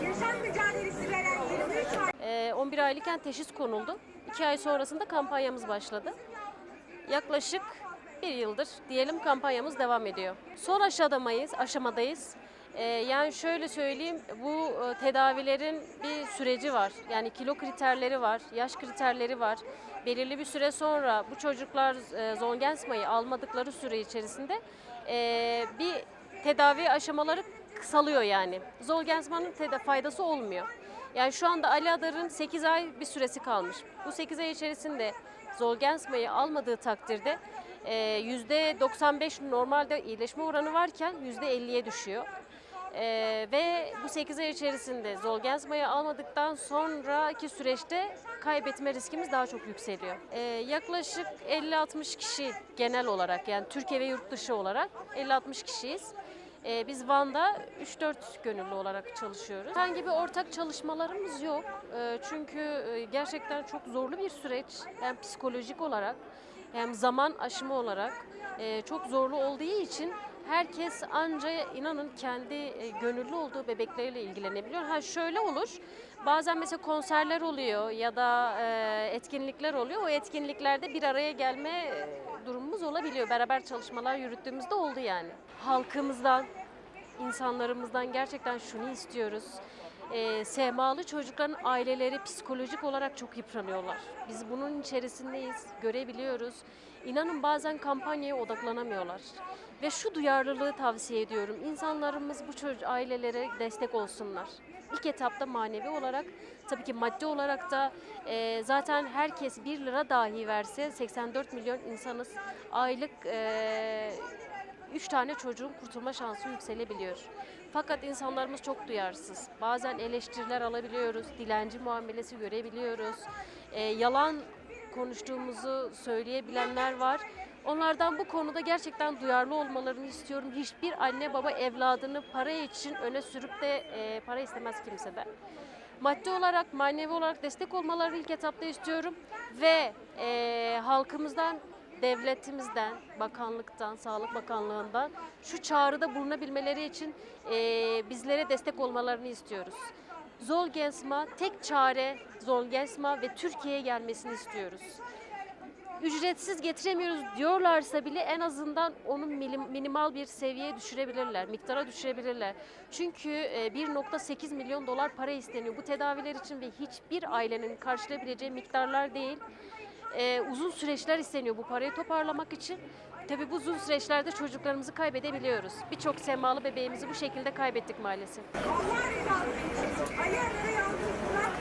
Yaşam mücadelesi veren 23 ay. 11 aylıkken teşhis konuldu. 2 ay sonrasında kampanyamız başladı. Yaklaşık 1 yıldır diyelim kampanyamız devam ediyor. Son aşamadayız. Yani şöyle söyleyeyim, bu tedavilerin bir süreci var. Yani kilo kriterleri var, yaş kriterleri var. Belirli bir süre sonra bu çocuklar Zolgensma'yı almadıkları süre içerisinde bir tedavi aşamaları kısalıyor yani. Zolgensma'nın faydası olmuyor. Yani şu anda Ali Adar'ın 8 ay bir süresi kalmış. Bu 8 ay içerisinde Zolgensma'yı almadığı takdirde %95 normalde iyileşme oranı varken %50'ye düşüyor. Ve bu 8 ay içerisinde Zolgensma'yı almadıktan sonraki süreçte kaybetme riskimiz daha çok yükseliyor. Yaklaşık 50-60 kişi genel olarak, yani Türkiye ve yurt dışı olarak 50-60 kişiyiz. Biz Van'da 3-4 gönüllü olarak çalışıyoruz. Herhangi bir ortak çalışmalarımız yok. Çünkü gerçekten çok zorlu bir süreç. Hem psikolojik olarak hem zaman aşımı olarak çok zorlu olduğu için herkes anca inanın kendi gönüllü olduğu bebekleriyle ilgilenebiliyor. Ha şöyle olur, bazen mesela konserler oluyor ya da etkinlikler oluyor. O etkinliklerde bir araya gelme durumumuz olabiliyor. Beraber çalışmalar yürüttüğümüzde oldu yani. Halkımızdan, insanlarımızdan gerçekten şunu istiyoruz. Sehmalı çocukların aileleri psikolojik olarak çok yıpranıyorlar. Biz bunun içerisindeyiz, görebiliyoruz. İnanın bazen kampanyaya odaklanamıyorlar. Ve şu duyarlılığı tavsiye ediyorum. İnsanlarımız bu ailelere destek olsunlar. İlk etapta manevi olarak, tabii ki maddi olarak da zaten herkes 1 lira dahi verse 84 milyon insanız. Aylık 3 tane çocuğun kurtulma şansı yükselebiliyor. Fakat insanlarımız çok duyarsız. Bazen eleştiriler alabiliyoruz, dilenci muamelesi görebiliyoruz. Yalan konuştuğumuzu söyleyebilenler var. Onlardan bu konuda gerçekten duyarlı olmalarını istiyorum. Hiçbir anne baba evladını para için öne sürüp de para istemez kimseden. Maddi olarak, manevi olarak destek olmalarını ilk etapta istiyorum. Ve halkımızdan, devletimizden, bakanlıktan, Sağlık Bakanlığı'ndan şu çağrıda bulunabilmeleri için bizlere destek olmalarını istiyoruz. Zolgensma tek çare, Zolgensma ve Türkiye'ye gelmesini istiyoruz. Ücretsiz getiremiyoruz diyorlarsa bile en azından onu minimal bir seviyeye düşürebilirler, miktara düşürebilirler. Çünkü 1,8 milyon dolar para isteniyor bu tedaviler için ve hiçbir ailenin karşılayabileceği miktarlar değil. Uzun süreçler isteniyor bu parayı toparlamak için. Tabii bu uzun süreçlerde çocuklarımızı kaybedebiliyoruz. Birçok semalı bebeğimizi bu şekilde kaybettik maalesef. Allah rızası için Ali Adar'a yansıttılar.